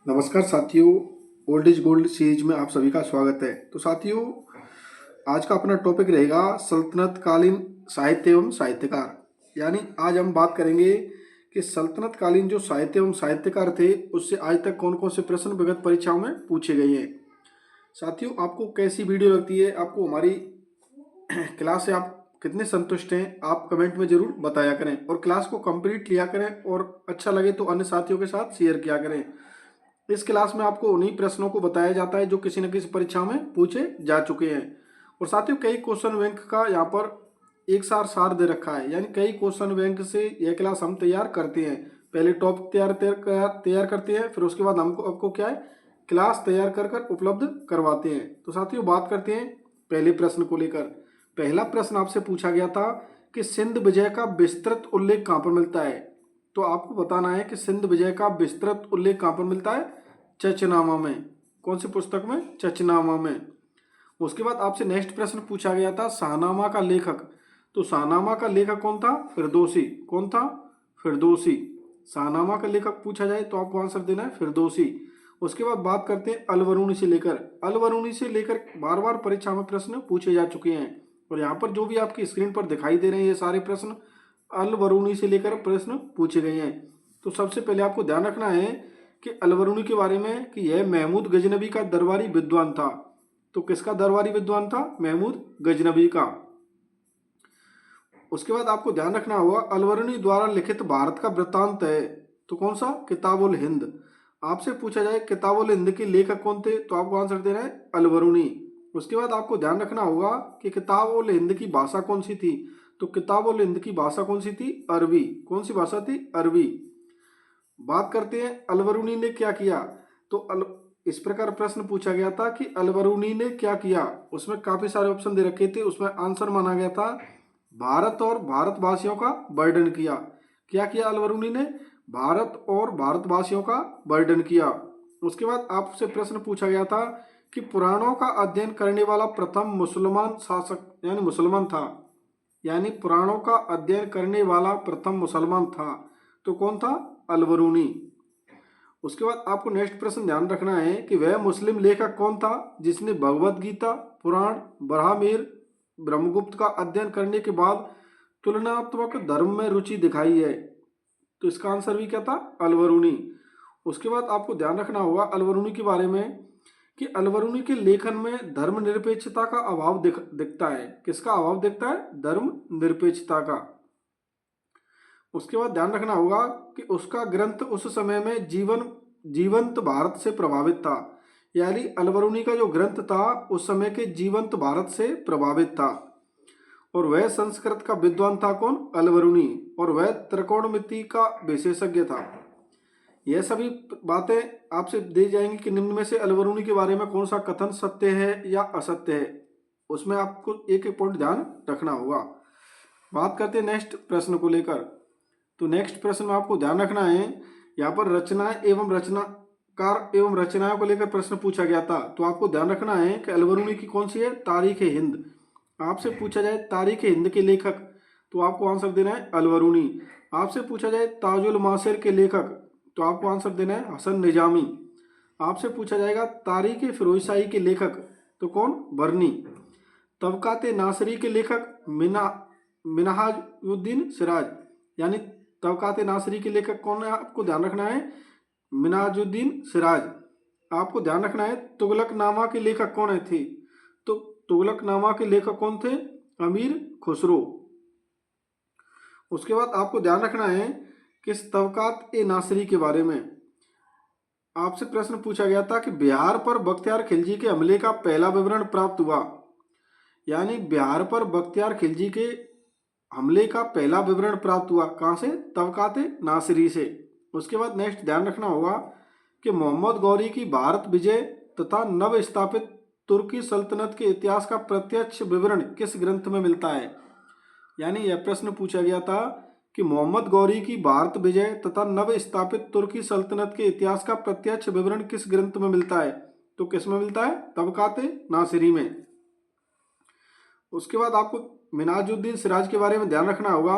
नमस्कार साथियों, old is gold series में आप सभी का स्वागत है। तो साथियों, आज का अपना टॉपिक रहेगा सल्तनत कालीन साहित्य एवं साहित्यकार। यानी आज हम बात करेंगे कि सल्तनत कालीन जो साहित्य एवं साहित्यकार थे उससे आज तक कौन कौन से प्रश्न विगत परीक्षाओं में पूछे गए हैं। साथियों, आपको कैसी वीडियो लगती है, आपको हमारी क्लास से आप कितने संतुष्ट हैं, आप कमेंट में जरूर बताया करें और क्लास को कंप्लीट लिया करें और अच्छा लगे तो अन्य साथियों के साथ शेयर किया करें। इस क्लास में आपको उन्हीं प्रश्नों को बताया जाता है जो किसी न किसी परीक्षा में पूछे जा चुके हैं। और साथियों, कई क्वेश्चन बैंक का यहाँ पर एक सार दे रखा है, यानी कई क्वेश्चन बैंक से यह क्लास हम तैयार करते हैं। पहले टॉपिक तैयार करते हैं, फिर उसके बाद हमको आपको क्या है, क्लास तैयार कर कर उपलब्ध करवाते हैं। तो साथियों, बात करते हैं पहले प्रश्न को लेकर। पहला प्रश्न आपसे पूछा गया था कि सिंध विजय का विस्तृत उल्लेख कहाँ पर मिलता है। तो आपको बताना है कि सिंध विजय का विस्तृत उल्लेख कहाँ पर मिलता है। चचनामा में। कौन सी पुस्तक में? चचनामा में। उसके बाद आपसे नेक्स्ट प्रश्न पूछा गया था शाहनामा का लेखक। तो शाहनामा का लेखक कौन था? फिरदौसी। कौन था? फिरदौसी। शाहनामा का लेखक पूछा जाए तो आपको आंसर देना है फिरदौसी। उसके बाद बात करते हैं अलवरूणी से लेकर। अलवरूणी से लेकर बार बार परीक्षा में प्रश्न पूछे जा चुके हैं और यहाँ पर जो भी आपकी स्क्रीन पर दिखाई दे रहे हैं ये सारे प्रश्न अलवरूणी से लेकर प्रश्न पूछे गए हैं। तो सबसे पहले आपको ध्यान रखना है कि अलवरूणी के बारे में कि यह महमूद गजनबी का दरबारी विद्वान था। तो किसका दरबारी विद्वान था? महमूद गजनबी का। उसके बाद आपको ध्यान रखना होगा अलवरूणी द्वारा लिखित भारत का वृत्तांत है। तो कौन सा? किताबुल हिंद। आपसे पूछा जाए किताबुल हिंद के लेखक कौन थे तो आपको आंसर देना है अलवरूणी। उसके बाद आपको ध्यान रखना होगा कि किताबुल हिंद की भाषा कौन सी थी। तो किताबुल हिंद की भाषा कौन सी थी? अरबी। कौन सी भाषा थी? अरबी। बात करते हैं अलवरूणी ने क्या किया। तो इस प्रकार प्रश्न पूछा गया था कि अलवरूणी ने क्या किया। उसमें काफी सारे ऑप्शन दे रखे थे, उसमें आंसर माना गया था भारत और भारतवासियों का वर्णन किया। क्या किया अलवरूणी ने? भारत और भारतवासियों का वर्णन किया। उसके बाद आपसे प्रश्न पूछा गया था कि पुराणों का अध्ययन करने वाला प्रथम मुसलमान शासक यानी मुसलमान था। यानी पुराणों का अध्ययन करने वाला प्रथम मुसलमान था। तो कौन था? अलवरूणी। उसके बाद आपको नेक्स्ट प्रश्न ध्यान रखना है कि वह मुस्लिम लेखक कौन था जिसने भगवत गीता, पुराण, बरहामीर, ब्रह्मगुप्त का अध्ययन करने के बाद तुलनात्मक धर्म में रुचि दिखाई है। तो इसका आंसर भी क्या था? अलवरूणी। उसके बाद आपको ध्यान रखना होगा अलवरूणी के बारे में कि अलवरूणी के लेखन में धर्मनिरपेक्षता का अभाव दिखता है। किसका अभाव दिखता है? धर्मनिरपेक्षता का। उसके बाद ध्यान रखना होगा कि उसका ग्रंथ उस समय में जीवंत भारत से प्रभावित था। यानी अलवरूणी का जो ग्रंथ था उस समय के जीवंत भारत से प्रभावित था। और वह संस्कृत का विद्वान था। कौन? अलवरूणी। और वह त्रिकोणमिति का विशेषज्ञ था। यह सभी बातें आपसे दी जाएंगी कि निम्न में से अलवरूणी के बारे में कौन सा कथन सत्य है या असत्य है। उसमें आपको एक एक पॉइंट ध्यान रखना होगा। बात करते हैं नेक्स्ट प्रश्न को लेकर। तो नेक्स्ट प्रश्न में आपको ध्यान रखना है, यहाँ पर रचना एवं रचनाकार एवं रचनाओं को लेकर प्रश्न पूछा गया था। तो आपको ध्यान रखना है कि अलवरूणी की कौन सी है? तारीख हिंद। आपसे पूछा जाए तारीख हिंद के लेखक तो आपको आंसर देना है अलवरूणी। आपसे पूछा जाए ताजुल मासिर के लेखक तो आपको आंसर देना है हसन निजामी। आपसे पूछा जाएगा तारीख फिरोजशाही के लेखक तो कौन? बर्नी। तबकाते नासरी के लेखक मिनहाजुद्दीन सिराज। यानी तबकाते नासरी के लेखक कौन है आपको ध्यान रखना है? मिनहाजुद्दीन सिराज। आपको ध्यान रखना है तुगलकनामा के लेखक कौन है थे। तो तुगलकनामा के लेखक कौन थे? अमीर खुसरो। उसके बाद आपको ध्यान रखना है कि तबकात ए नासरी के बारे में आपसे प्रश्न पूछा गया था कि बिहार पर बख्तियार खिलजी के हमले का पहला विवरण प्राप्त हुआ। यानी बिहार पर बख्तियार खिलजी के हमले का पहला विवरण प्राप्त हुआ कहाँ से? तबकाते नासरी से। उसके बाद नेक्स्ट ध्यान रखना होगा कि मोहम्मद गौरी की भारत विजय तथा नव स्थापित तुर्की सल्तनत के इतिहास का प्रत्यक्ष विवरण किस ग्रंथ में मिलता है। यानी यह प्रश्न पूछा गया था कि मोहम्मद गौरी की भारत विजय तथा नव स्थापित तुर्की सल्तनत के इतिहास का प्रत्यक्ष विवरण किस ग्रंथ में मिलता है। तो किस में मिलता है? तबकाते नासिरी में। उसके बाद आपको मिनाजुद्दीन सिराज के बारे में ध्यान रखना होगा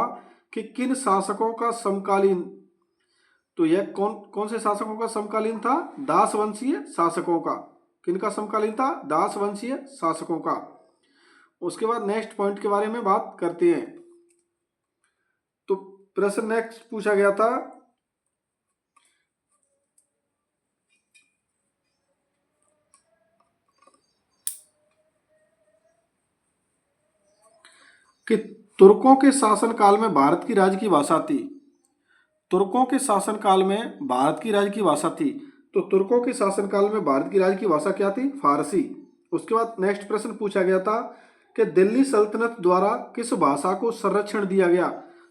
कि किन शासकों का समकालीन तो यह कौन कौन से शासकों का समकालीन था? दास वंशीय शासकों का। किनका समकालीन था? दास वंशीय शासकों का। उसके बाद नेक्स्ट पॉइंट के बारे में बात करते हैं। तो प्रश्न नेक्स्ट पूछा गया था कि तुर्कों के शासनकाल में भारत की राज्य की भाषा थी। तुर्कों के शासनकाल में भारत की राज्य की भाषा थी। तो तुर्कों के शासनकाल में भारत की राज्य की भाषा क्या थी? फारसी। उसके बाद नेक्स्ट प्रश्न पूछा गया था कि दिल्ली सल्तनत द्वारा किस भाषा को संरक्षण दिया गया?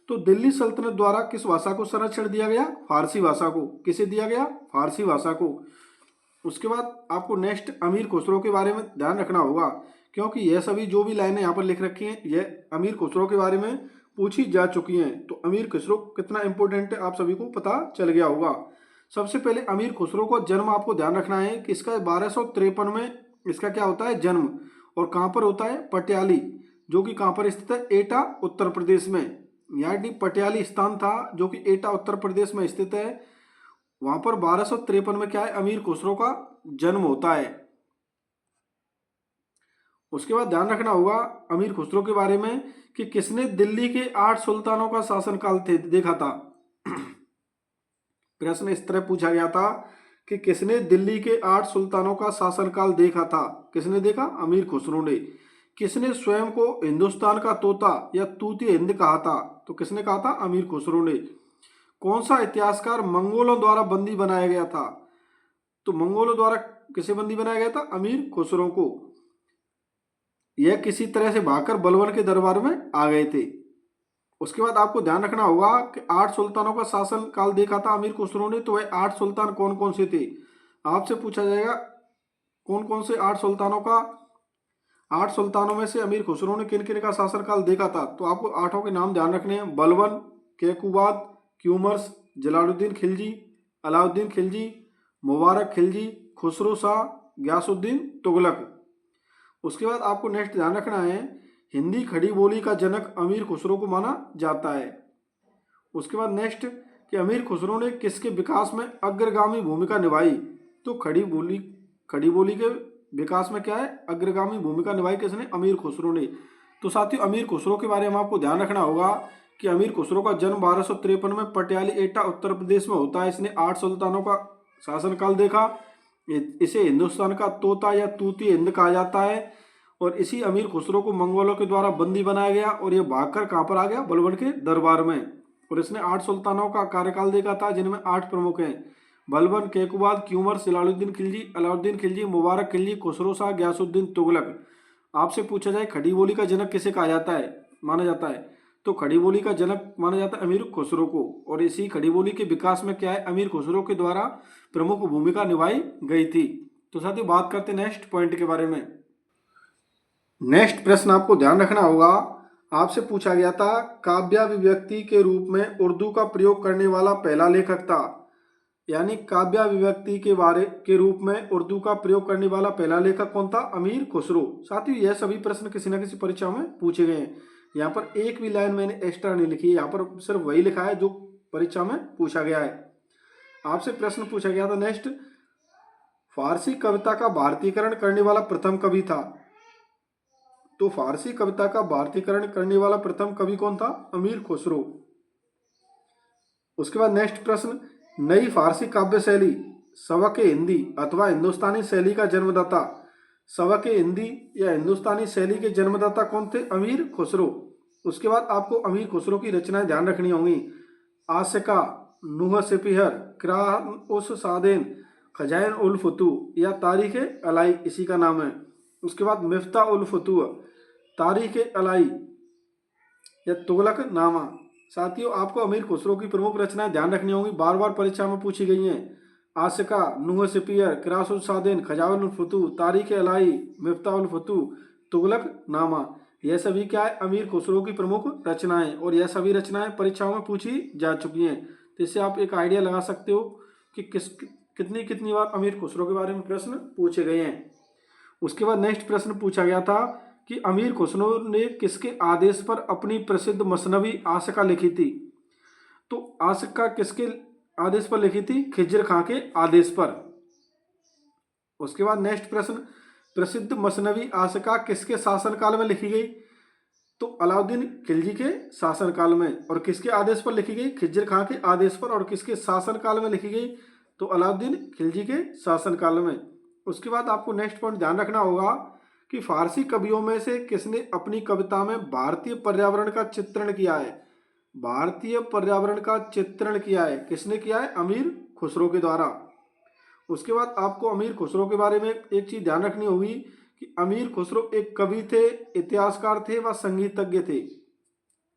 तो दिल्ली सल्तनत द्वारा किस भाषा को संरक्षण दिया गया? फारसी भाषा को। किसे दिया गया? फारसी भाषा को। उसके बाद आपको नेक्स्ट अमीर खुसरो के बारे में ध्यान रखना होगा, क्योंकि यह सभी जो भी लाइनें यहाँ पर लिख रखी हैं यह अमीर खुसरो के बारे में पूछी जा चुकी हैं। तो अमीर खुसरो कितना इंपॉर्टेंट है आप सभी को पता चल गया होगा। सबसे पहले अमीर खुसरो का जन्म आपको ध्यान रखना है कि इसका 1253 में इसका क्या होता है? जन्म। और कहाँ पर होता है? पटियाली, जो कि कहाँ पर स्थित है? एटा उत्तर प्रदेश में। यानी पटियाली स्थान था जो कि एटा उत्तर प्रदेश में स्थित है। वहां पर 1253 में क्या है? अमीर खुसरो का जन्म होता है। उसके बाद ध्यान रखना होगा अमीर खुसरो के बारे में कि किसने दिल्ली के 8 सुल्तानों का शासनकाल देखा था। प्रश्न इस तरह पूछा गया था कि किसने दिल्ली के 8 सुल्तानों का शासनकाल देखा था? किसने देखा? अमीर खुसरो ने। किसने स्वयं को हिंदुस्तान का तोता या तूती हिंद कहा था? तो किसने कहा था? अमीर खुसरो ने। कौन सा इतिहासकार मंगोलों द्वारा बंदी बनाया गया था? तो मंगोलों द्वारा किसे बंदी बनाया गया था? अमीर खुसरो को। यह किसी तरह से भागकर बलबन के दरबार में आ गए थे। उसके बाद आपको ध्यान रखना होगा कि 8 सुल्तानों का शासन काल देखा था अमीर खुसरो ने। तो वह 8 सुल्तान कौन कौन से थे? आपसे पूछा जाएगा कौन कौन से 8 सुल्तानों का 8 सुल्तानों में से अमीर खुसरो ने किन किन का शासनकाल देखा था? तो आपको 8 के नाम ध्यान रखने हैं। बलबन, केकुबाद, क्यूमर्स, जलालुद्दीन खिलजी, अलाउद्दीन खिलजी, मुबारक खिलजी, खुसरो शाह, गयासुद्दीन तुगलक। उसके बाद आपको नेक्स्ट ध्यान रखना है हिंदी खड़ी बोली का जनक अमीर खुसरो को माना जाता है। उसके बाद नेक्स्ट कि अमीर खुसरो ने किसके विकास में अग्रगामी भूमिका निभाई? तो खड़ी बोली के विकास में क्या है? अग्रगामी भूमिका निभाई किसने? अमीर खुसरो ने। तो साथियों अमीर खुसरो के बारे में आपको ध्यान रखना होगा कि अमीर खुसरो का जन्म 1253 में पटियाली एटा उत्तर प्रदेश में होता है। इसने 8 सुल्तानों का शासनकाल देखा। इसे हिंदुस्तान का तोता या तूती हिंद कहा जाता है। और इसी अमीर खुसरो को मंगोलों के द्वारा बंदी बनाया गया और यह भागकर कहाँ पर आ गया? बलबन के दरबार में। और इसने 8 सुल्तानों का कार्यकाल देखा था जिनमें 8 प्रमुख हैं: बलबन, केकुबाद, क्यूमर, जलालुद्दीन खिलजी, अलाउद्दीन खिलजी, मुबारक खिलजी, खुसरो शाह, गयासुद्दीन तुगलक। आपसे पूछा जाए खड़ी बोली का जनक किसे कहा जाता है, माना जाता है? तो खड़ी बोली का जनक माना जाता है अमीर खुसरो को। और इसी खड़ी बोली के विकास में क्या है? अमीर खुसरो के द्वारा प्रमुख भूमिका निभाई गई थी। तो साथियों बात करते हैं नेक्स्ट पॉइंट के बारे में। नेक्स्ट प्रश्न आपको ध्यान रखना होगा, आपसे पूछा गया था काव्याभिव्यक्ति के रूप में उर्दू का प्रयोग करने वाला पहला लेखक था। यानी काव्याभिव्यक्ति के रूप में उर्दू का प्रयोग करने वाला पहला लेखक कौन था? अमीर खुसरो। साथियों यह सभी प्रश्न किसी न किसी परीक्षा में पूछे गए हैं। यहाँ पर एक भी लाइन मैंने एक्स्ट्रा नहीं लिखी है, यहाँ पर सिर्फ वही लिखा है जो परीक्षा में पूछा गया है। आपसे प्रश्न पूछा गया था नेक्स्ट, फारसी कविता का भारतीकरण करने वाला प्रथम कवि था। तो फारसी कविता का भारतीकरण करने वाला प्रथम कवि कौन था? अमीर खुसरो। उसके बाद नेक्स्ट प्रश्न, नई फारसी काव्य शैली सबक हिंदी अथवा हिंदुस्तानी शैली का जन्मदाता। सबक हिंदी या हिंदुस्तानी शैली के जन्मदाता कौन थे? अमीर खुसरो। उसके बाद आपको अमीर खुसरो की रचनाएं ध्यान रखनी होंगी। आशिका, नूह सिपिहर, किरान उस सादेन, खजाइन उल फतू या तारीख अलाई इसी का नाम है। उसके बाद मिफ्ता उल फतू, तारीख अलाई या तुगलक नामा। साथियों आपको अमीर खुसरो की प्रमुख रचनाएं ध्यान रखनी होंगी, बार बार परीक्षा में पूछी गई हैं। आशिका, नूह सिपियर, किरास उल सादेन, खजाइन उल फतू, तारीख अलाई, मिफ्ता उल फतू, तुगलक नामा। यह सभी क्या है? अमीर खुसरो की प्रमुख रचनाएं। और यह सभी रचनाएं परीक्षाओं में पूछी जा चुकी हैं। तो इससे आप एक आइडिया लगा सकते हो कि कितनी कितनी बार अमीर खुसरो के बारे में प्रश्न पूछे गए हैं। उसके बाद नेक्स्ट प्रश्न पूछा गया था कि अमीर खुसरो ने किसके आदेश पर अपनी प्रसिद्ध मसनवी आशिका लिखी थी। तो आशिका किसके आदेश पर लिखी थी? खिज्र खां के आदेश पर। उसके बाद नेक्स्ट प्रश्न, प्रसिद्ध मसनवी आशिका किसके शासनकाल में लिखी गई? तो अलाउद्दीन खिलजी के शासनकाल में। और किसके आदेश पर लिखी गई? खिज्र खां के आदेश पर। और किसके शासनकाल में लिखी गई? तो अलाउद्दीन खिलजी के शासनकाल में। उसके बाद आपको नेक्स्ट पॉइंट ध्यान रखना होगा कि फारसी कवियों में से किसने अपनी कविता में भारतीय पर्यावरण का चित्रण किया है? भारतीय पर्यावरण का चित्रण किया है, किसने किया है? अमीर खुसरो के द्वारा। उसके बाद आपको अमीर खुसरो के बारे में एक चीज ध्यान रखनी होगी कि अमीर खुसरो एक कवि थे, इतिहासकार थे व संगीतज्ञ थे।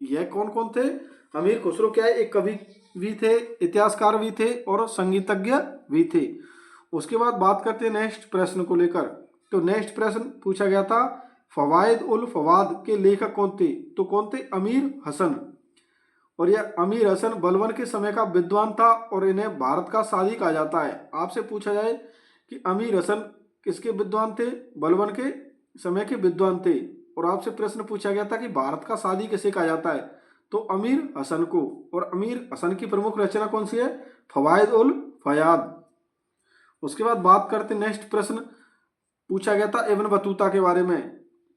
यह कौन कौन थे? अमीर खुसरो क्या है? एक कवि भी थे, इतिहासकार भी थे और संगीतज्ञ भी थे। उसके बाद बात करते हैं नेक्स्ट प्रश्न को लेकर। तो नेक्स्ट प्रश्न पूछा गया था, फवायद उल फवाद के लेखक कौन थे? तो कौन थे? अमीर हसन। और यह अमीर हसन बलबन के समय का विद्वान था और इन्हें भारत का सादी कहा जाता है। आपसे पूछा जाए कि अमीर हसन किसके विद्वान थे? बलबन के समय के विद्वान थे। और आपसे प्रश्न पूछा गया था कि भारत का सादी किसे कहा जाता है? तो अमीर हसन को। और अमीर हसन की प्रमुख रचना कौन सी है? फवायद उल फयाद। उसके बाद बात करते नेक्स्ट प्रश्न पूछा गया था इब्न बतूता के बारे में।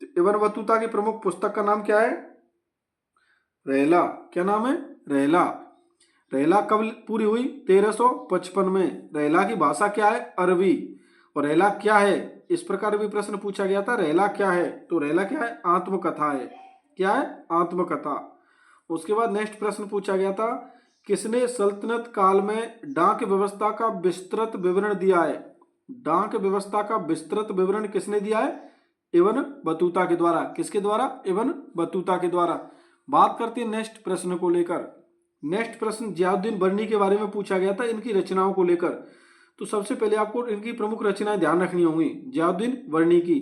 तो इब्न बतूता की प्रमुख पुस्तक का नाम क्या है? रहला। क्या नाम है? रहला। रहला कब पूरी हुई? 1355 में। रहला की भाषा क्या है? अरबी। और रहला क्या है? इस प्रकार भी प्रश्न पूछा गया था, रहला क्या है? तो रहला क्या है? आत्मकथा है। क्या है? आत्मकथा। उसके बाद नेक्स्ट प्रश्न पूछा गया था, किसने सल्तनत काल में डाक व्यवस्था का विस्तृत विवरण दिया है? डाक व्यवस्था का विस्तृत विवरण किसने दिया है? इब्न बतूता के द्वारा। किसके द्वारा? इब्न बतूता के द्वारा। बात करते हैं नेक्स्ट प्रश्न को लेकर। नेक्स्ट प्रश्न जियाउद्दीन बर्नी के बारे में पूछा गया था, इनकी रचनाओं को लेकर। तो सबसे पहले आपको इनकी प्रमुख रचनाएं ध्यान रखनी होंगी जियाउद्दीन बर्नी की।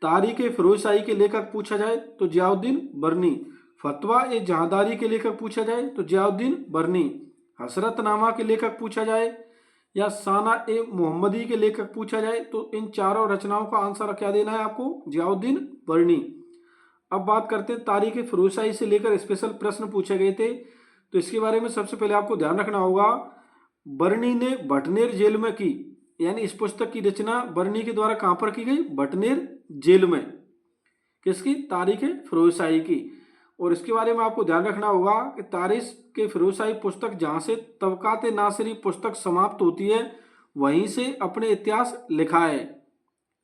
तारीख फिरोजशाही के लेखक पूछा जाए तो जियाउद्दीन बर्नी। फतवा ए जहांदारी के लेखक पूछा जाए तो जियाउद्दीन बर्नी। हसरतनामा के लेखक पूछा जाए या साना ए मोहम्मदी के लेखक पूछा जाए तो इन चारों रचनाओं का आंसर क्या देना है आपको? जियाउद्दीन बर्नी। अब बात करते हैं तारीख फिरोजशाही से लेकर स्पेशल प्रश्न पूछे गए थे। तो इसके बारे में सबसे पहले आपको ध्यान रखना होगा, बर्नी ने भटनेर जेल में की, यानी इस पुस्तक की रचना बर्नी के द्वारा कहां पर की गई? भटनेर जेल में। किसकी? तारीख फिरोजशाही की। और इसके बारे में आपको ध्यान रखना होगा कि तारीख फिरोजशाही पुस्तक जहां से तबकात नासिरी पुस्तक समाप्त होती है वहीं से अपने इतिहास लिखा है,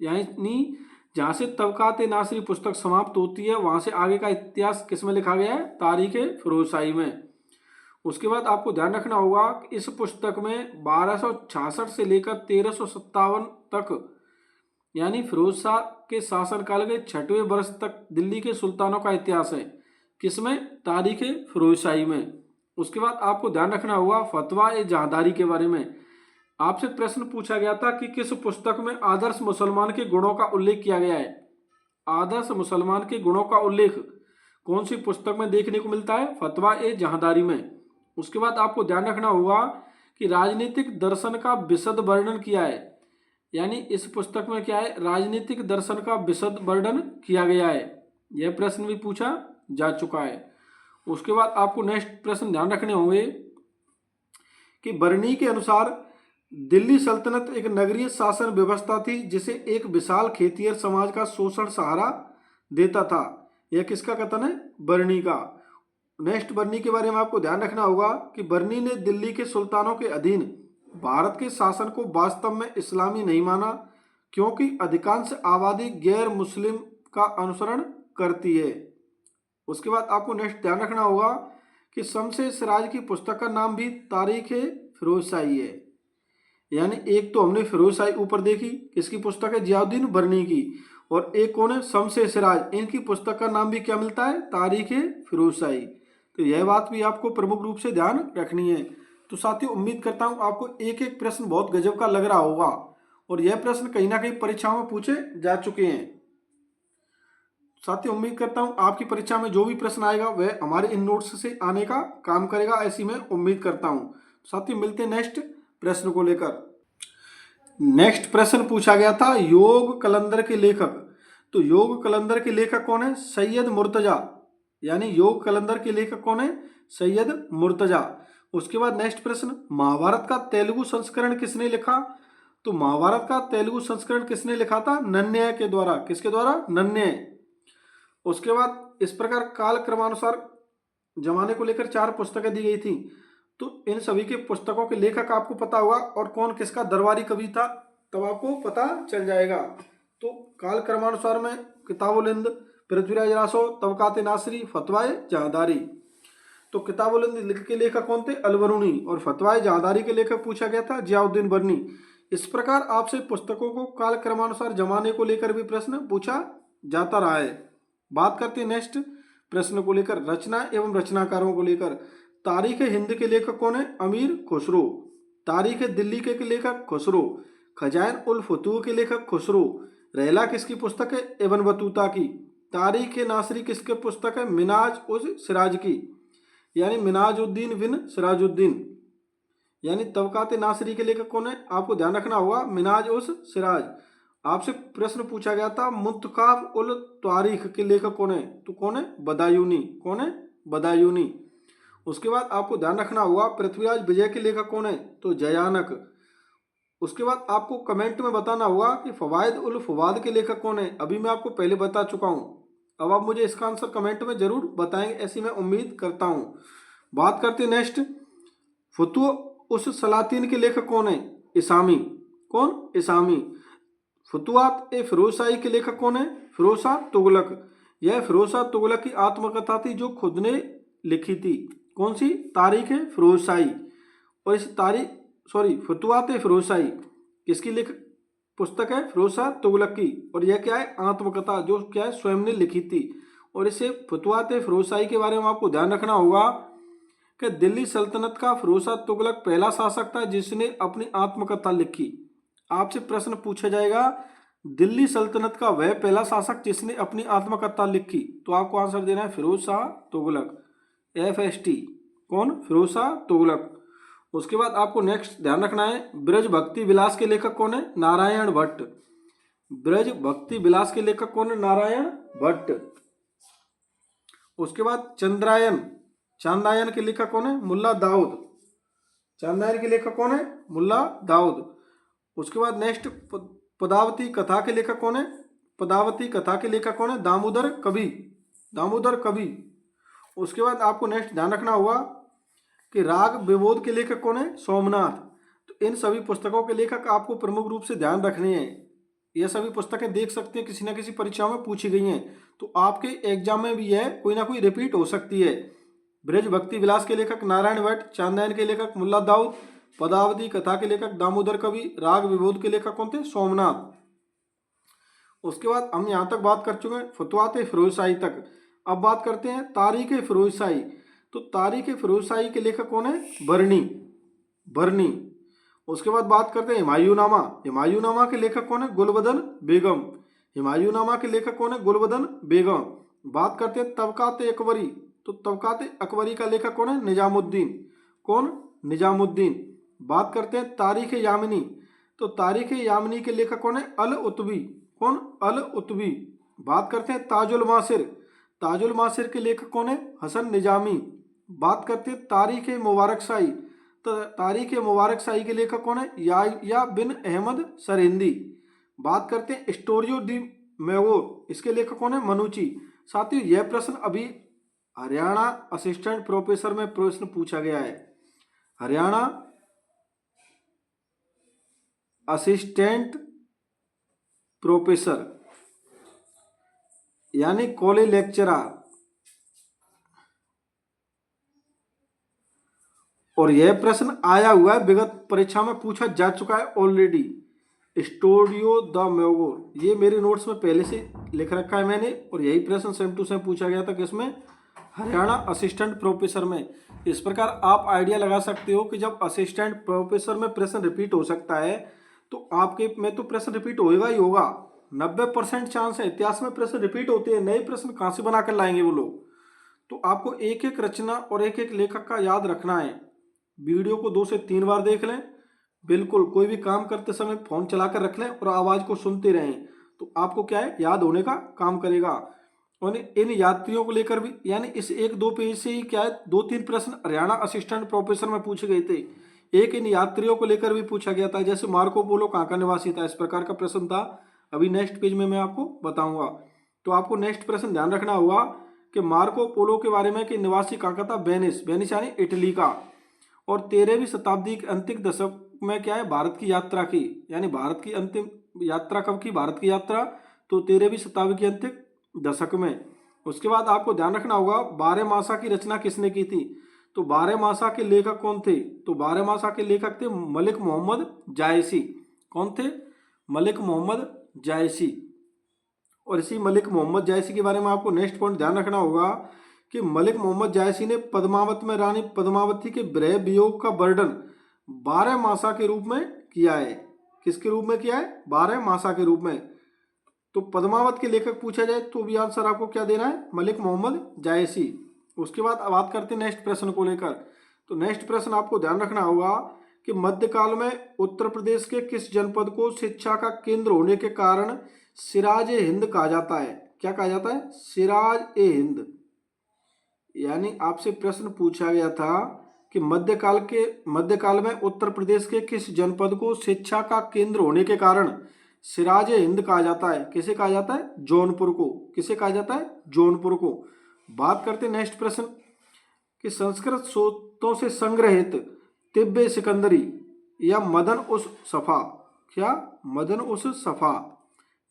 यानी जहां से तबकात नासिरी पुस्तक समाप्त होती है वहां से आगे का इतिहास किसमें लिखा गया है? तारीख फिरोजशाही में। उसके बाद आपको ध्यान रखना होगा कि इस पुस्तक में 1266 से लेकर 1357 तक, यानी फिरोज शाह के शासनकाल के 6वें वर्ष तक दिल्ली के सुल्तानों का इतिहास है। किसमें? तारीख फिरोजशाही में। उसके बाद आपको ध्यान रखना होगा फतवा ए जहांदारी के बारे में। आपसे प्रश्न पूछा गया था कि किस पुस्तक में आदर्श मुसलमान के गुणों का उल्लेख किया गया है? आदर्श मुसलमान के गुणों का उल्लेख कौन सी पुस्तक में देखने को मिलता है? फतवा ए जहांदारी में। उसके बाद आपको ध्यान रखना होगा कि राजनीतिक दर्शन का विशद वर्णन किया है, यानी इस पुस्तक में क्या है? राजनीतिक दर्शन का विशद वर्णन किया गया है। यह प्रश्न भी पूछा जा चुका है। उसके बाद आपको नेक्स्ट प्रश्न ध्यान रखने होंगे कि बर्नी के अनुसार दिल्ली सल्तनत एक नगरीय शासन व्यवस्था थी जिसे एक विशाल खेतिहर समाज का शोषण सहारा देता था। यह किसका कथन है? बर्नी का। नेक्स्ट बर्नी के बारे में आपको ध्यान रखना होगा कि बर्नी ने दिल्ली के सुल्तानों के अधीन भारत के शासन को वास्तव में इस्लामी नहीं माना, क्योंकि अधिकांश आबादी गैर मुस्लिम का अनुसरण करती है। उसके बाद आपको नेक्स्ट ध्यान रखना होगा कि शमसे सिराज की पुस्तक का नाम भी तारीख फिरोजशाही है, यानी एक तो हमने फिरोजशाही ऊपर देखी, किसकी पुस्तक है? जियाउद्दीन बर्नी की। और एक कौन है? शमसे सिराज। इनकी पुस्तक का नाम भी क्या मिलता है? तारीख फिरोजशाही। तो यह बात भी आपको प्रमुख रूप से ध्यान रखनी है। तो साथियों उम्मीद करता हूं आपको एक एक प्रश्न बहुत गजब का लग रहा होगा और यह प्रश्न कहीं ना कहीं परीक्षाओं में पूछे जा चुके हैं। साथियों उम्मीद करता हूं आपकी परीक्षा में जो भी प्रश्न आएगा वह हमारे इन नोट्स से आने का काम करेगा, ऐसी मैं उम्मीद करता हूं। साथियों मिलते हैं नेक्स्ट प्रश्न को लेकर। नेक्स्ट प्रश्न पूछा गया था योग कलंदर के लेखक। तो योग कलंदर के लेखक कौन है? सैयद मुर्तजा, यानी योग कलंदर के लेखक कौन है? सैयद मुर्तजा। उसके बाद नेक्स्ट प्रश्न, महाभारत का तेलुगु संस्करण किसने लिखा? तो महाभारत का तेलुगु संस्करण किसने लिखा था? नन्नय के द्वारा। किसके द्वारा? नन्नय। उसके बाद इस प्रकार काल क्रमानुसार जमाने को लेकर 4 पुस्तकें दी गई थी, तो इन सभी के पुस्तकों के लेखक आपको पता होगा और कौन किसका दरबारी कवि था, तब आपको पता चल जाएगा। तो काल क्रमानुसार में किताबुल हिंद, पृथ्वीराज रासो, तबकात नासरी, फतवाए जहादारी। तो किताबुल हिंद के लेखक कौन थे? अलबरूनी। और फतवाए जहादारी के लेखक पूछा गया था जियाउद्दीन बर्नी। इस प्रकार आपसे पुस्तकों को काल क्रमानुसार जमाने को लेकर भी प्रश्न पूछा जाता रहा है। बात करते हैं नेक्स्ट प्रश्न को लेकर, रचना एवं रचनाकारों को लेकर। तारीख हिंद के लेखक कौन है? अमीर खुसरो। तारीख दिल्ली के लेखक खुसरो। खजाइन उल फतूह के लेखक खुसरो। रहला किसकी पुस्तक है? इब्न बतूता की। तारीख नासरी किसके पुस्तक है? मिनाज उस सिराज की, यानी मिनाजुद्दीन बिन सिराजुद्दीन। यानी तबकात नासरी के लेखक कौन है? आपको ध्यान रखना होगा, मिनाज उस सिराज। आपसे प्रश्न पूछा गया था मुंतखाब उल तारीख के लेखक कौन है? तो कौन है? बदायूनी। कौन है? बदायूनी। उसके बाद आपको ध्यान रखना होगा पृथ्वीराज विजय के लेखक कौन है? तो जयानक। उसके बाद आपको कमेंट में बताना होगा कि फवायद उल फवाद के लेखक कौन है? अभी मैं आपको पहले बता चुका हूँ, अब आप मुझे इसका आंसर कमेंट में जरूर बताएंगे, ऐसी मैं उम्मीद करता हूँ। बात करते हैं नेक्स्ट, फतुह उस सलातीन के लेखक कौन है? इसामी। कौन? इसामी। फतुहात ए फिरोजशाही के लेखक कौन है? फिरोजा तुगलक। यह फिरोजा तुगलक की आत्मकथा थी जो खुद ने लिखी थी। कौन सी? तारीख है फिरोजशाही। और इस फतुहात ए फिरोजशाही किसकी लिख पुस्तक है? फिरोजा तुगलक की। और यह क्या है? आत्मकथा, जो क्या है? स्वयं ने लिखी थी। और इसे फतुहात ए फिरोजशाही के बारे में आपको ध्यान रखना होगा कि दिल्ली सल्तनत का फिरोजा तुगलक पहला शासक था जिसने अपनी आत्मकथा लिखी। आपसे प्रश्न पूछा जाएगा दिल्ली सल्तनत का वह पहला शासक जिसने अपनी आत्मकथा लिखी, तो आपको आंसर देना है फिरोज शाह तुगलक। FST। कौन? फिरोज शाह तुगलक। उसके बाद आपको नेक्स्ट ध्यान रखना है ब्रज भक्ति विलास के लेखक कौन है? नारायण भट्ट। ब्रज भक्ति विलास के लेखक कौन है? नारायण भट्ट। उसके बाद चांदायन के लेखक कौन है? मुल्ला दाऊद। चांदायन के लेखक कौन है? मुल्ला दाऊद। उसके बाद नेक्स्ट पदावती कथा के लेखक कौन है? पदावती कथा के लेखक कौन है? दामोदर कवि। दामोदर कवि। उसके बाद आपको नेक्स्ट ध्यान रखना होगा कि राग विबोध के लेखक कौन है? सोमनाथ। तो इन सभी पुस्तकों के लेखक आपको प्रमुख रूप से ध्यान रखने हैं। यह सभी पुस्तकें देख सकते हैं किसी न किसी परीक्षाओं में पूछी गई हैं, तो आपके एग्जाम में भी यह कोई ना कोई रिपीट हो सकती है। ब्रज भक्ति विलास के लेखक नारायण भट्ट, चांदायन के लेखक मुल्ला दाऊद, पदावती कथा के लेखक दामोदर कवि, राग विबोध के लेखक कौन थे? सोमनाथ। उसके बाद हम यहाँ तक बात कर चुके हैं फतुहात फिरोजशाही तक। अब बात करते हैं तारीख फिरोजशाही। तो तारीख फिरोजशाही के लेखक कौन है? बरनी। उसके बाद बात करते हैं हुमायूंनामा। हुमायूंनामा के लेखक कौन है? गुलबदन बेगम। हुमायूंनामा के लेखक कौन है? गुलबदन बेगम। बात करते हैं तबकात अकबरी। तो तबकात अकबरी का लेखक कौन है? निजामुद्दीन। कौन? निजामुद्दीन। बात करते हैं तारीख यामिनी। तो तारीख यामिनी के लेखक कौन है? अल उतबी। कौन? अल उतबी। बात करते हैं ताजुल मासिर। ताजुल मासिर के लेखक कौन है? हसन निजामी। बात करते हैं तारीख मुबारक शाही। तो तारीख मुबारक शाही के लेखक कौन है? या बिन अहमद सरहिंदी। बात करते हैं स्टोरियो दी मैगोर, इसके लेखक कौन है? मनुची। साथियों यह प्रश्न अभी हरियाणा असिस्टेंट प्रोफेसर में प्रश्न पूछा गया है। हरियाणा असिस्टेंट प्रोफेसर यानी कॉलेज लेक्चरर, और यह प्रश्न आया हुआ है, विगत परीक्षा में पूछा जा चुका है ऑलरेडी। स्टूडियो द मैगोर, ये मेरे नोट्स में पहले से लिख रखा है मैंने, और यही प्रश्न सेम टू सेम पूछा गया था किसमें? हरियाणा असिस्टेंट प्रोफेसर में। इस प्रकार आप आइडिया लगा सकते हो कि जब असिस्टेंट प्रोफेसर में प्रश्न रिपीट हो सकता है तो आपके में तो प्रश्न रिपीट होगा ही होगा। 90% चांस है, इतिहास में प्रश्न रिपीट होते हैं, नए प्रश्न कहाँ से बना कर लाएंगे वो लोग। तो आपको एक एक रचना और एक एक लेखक का याद रखना है। वीडियो को 2 से 3 बार देख लें। बिल्कुल कोई भी काम करते समय फोन चलाकर रख लें और आवाज़ को सुनते रहें, तो आपको क्या है, याद होने का काम करेगा। और इन यात्रियों को लेकर भी, यानी इस एक दो पेज से ही क्या है, 2-3 प्रश्न हरियाणा असिस्टेंट प्रोफेसर में पूछे गए थे। एक इन यात्रियों को लेकर भी पूछा गया था, जैसे मार्को पोलो कहाँ का निवासी था, इस प्रकार का प्रश्न था। अभी नेक्स्ट पेज में मैं आपको बताऊंगा। तो आपको नेक्स्ट प्रश्न ध्यान रखना होगा कि मार्को पोलो के बारे में कि निवासी कहाँ का था, वेनिस, वेनिस यानी इटली का। और 13वीं शताब्दी के अंतिम दशक में क्या है, भारत की यात्रा की, यानी भारत की अंतिम यात्रा कब की, भारत की यात्रा तो 13वीं शताब्दी के अंतिम दशक में। उसके बाद आपको ध्यान रखना होगा 12मासा की रचना किसने की थी। तो 12मासा के लेखक कौन थे, तो 12मासा के लेखक थे मलिक मोहम्मद जायसी। कौन थे, मलिक मोहम्मद जायसी। और इसी मलिक मोहम्मद जायसी के बारे में आपको नेक्स्ट पॉइंट ध्यान रखना होगा कि मलिक मोहम्मद जायसी ने पद्मावत में रानी पद्मावती के विरह वियोग का वर्णन 12मासा के रूप में किया है। किसके रूप में किया है, 12मासा के रूप में। तो पद्मावत के लेखक पूछा जाए तो भी आंसर आपको क्या देना है, मलिक मोहम्मद जायसी। उसके बाद अब बात करते हैं नेक्स्ट प्रश्न को लेकर। तो नेक्स्ट प्रश्न आपको ध्यान रखना होगा कि मध्यकाल में उत्तर प्रदेश के किस जनपद को शिक्षा का केंद्र होने के कारण सिराज ए हिंद कहा जाता है। क्या कहा जाता है, सिराज ए हिंद। यानी आपसे प्रश्न पूछा गया था कि मध्यकाल में उत्तर प्रदेश के किस जनपद को शिक्षा का केंद्र होने के कारण सिराज ए हिंद कहा जाता है। किसे कहा जाता है, जौनपुर को। किसे कहा जाता है, जौनपुर को। बात करते हैं नेक्स्ट प्रश्न कि संस्कृत स्रोतों से संग्रहित तिब्बे सिकंदरी या मदन उस सफा, क्या मदन उस सफा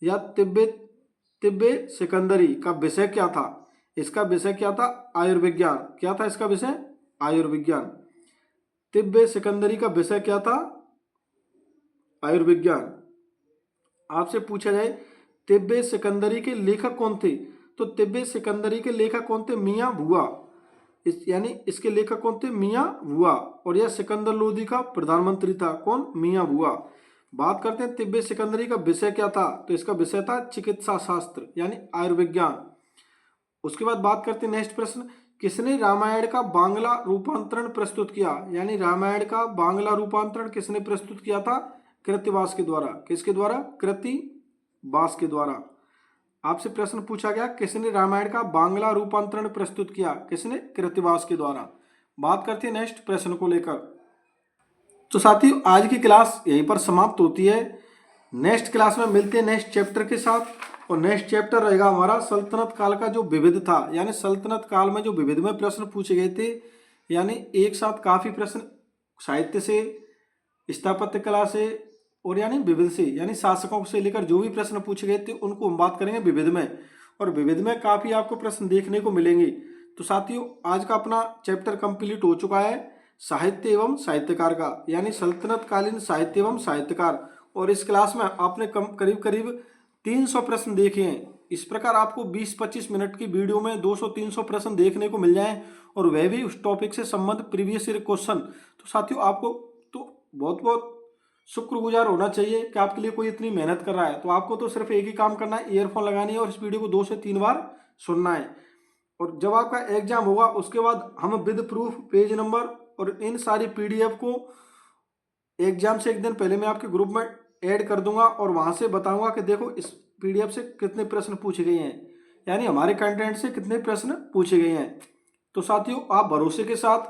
या तिब्बे सिकंदरी का विषय क्या था। इसका विषय क्या था, आयुर्विज्ञान। क्या था इसका विषय, आयुर्विज्ञान। तिब्बे सिकंदरी का विषय क्या था, आयुर्विज्ञान। आपसे पूछा जाए तिब्बे सिकंदरी के लेखक कौन थे, तो तिब्बे सिकंदरी के लेखक कौन थे, मियाँ भुआ। यानी इसके लेखक कौन थे, मियाँ भुआ। और यह सिकंदर लोदी का प्रधानमंत्री था, कौन, मियाँ भुआ। बात करते हैं तिब्बे सिकंदरी का विषय क्या था, तो इसका विषय था चिकित्सा शास्त्र यानी आयुर्विज्ञान। उसके बाद बात करते हैं नेक्स्ट प्रश्न, किसने रामायण का बांग्ला रूपांतरण प्रस्तुत किया। यानी रामायण का बांग्ला रूपांतरण किसने प्रस्तुत किया था, कृत्तिवास के द्वारा। किसके द्वारा, कृत्तिवास के द्वारा। आपसे प्रश्न पूछा गया किसने रामायण का बांग्ला रूपांतरण प्रस्तुत किया, किसने, कृत्तिवास के द्वारा। बात करते हैं नेक्स्ट प्रश्न को लेकर। तो साथियों आज की क्लास यहीं पर समाप्त होती है। नेक्स्ट क्लास में मिलते हैं नेक्स्ट चैप्टर के साथ। और नेक्स्ट चैप्टर रहेगा हमारा सल्तनत काल का जो विविध था, यानी सल्तनत काल में जो विविध में प्रश्न पूछे गए थे। यानी एक साथ काफी प्रश्न साहित्य से, स्थापत्य कला से और यानी विविध से, यानी शासकों से लेकर जो भी प्रश्न पूछे गए थे उनको हम बात करेंगे विविध में। और विविध में काफी आपको प्रश्न देखने को मिलेंगे। तो साथियों आज का अपना चैप्टर कंप्लीट हो चुका है साहित्य एवं साहित्यकार का, यानी सल्तनत कालीन साहित्य एवं साहित्यकार। और इस क्लास में आपने करीब करीब 300 प्रश्न देखे हैं। इस प्रकार आपको 20-25 मिनट की वीडियो में 200-300 प्रश्न देखने को मिल जाएं, और वह भी उस टॉपिक से संबंधित प्रीवियस ईयर क्वेश्चन। तो साथियों आपको तो बहुत बहुत शुक्रगुजार होना चाहिए कि आपके लिए कोई इतनी मेहनत कर रहा है। तो आपको तो सिर्फ एक ही काम करना है, ईयरफोन लगानी है और इस वीडियो को 2 से 3 बार सुनना है। और जब आपका एग्जाम होगा उसके बाद हम विद प्रूफ, पेज नंबर और इन सारी पीडीएफ को एग्जाम से एक दिन पहले मैं आपके ग्रुप में ऐड कर दूंगा, और वहां से बताऊंगा कि देखो इस पीडीएफ से कितने प्रश्न पूछे गए हैं, यानी हमारे कंटेंट से कितने प्रश्न पूछे गए हैं। तो साथियों आप भरोसे के साथ,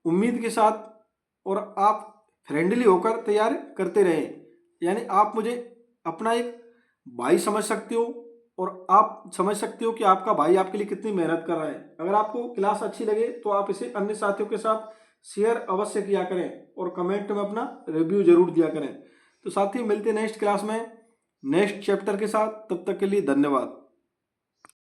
उम्मीद के साथ और आप फ्रेंडली होकर तैयार करते रहें। यानी आप मुझे अपना एक भाई समझ सकते हो, और आप समझ सकते हो कि आपका भाई आपके लिए कितनी मेहनत कर रहा है। अगर आपको क्लास अच्छी लगे तो आप इसे अन्य साथियों के साथ शेयर अवश्य किया करें, और कमेंट में अपना रिव्यू जरूर दिया करें। तो साथियों मिलते हैं नेक्स्ट क्लास में नेक्स्ट चैप्टर के साथ। तब तक के लिए धन्यवाद।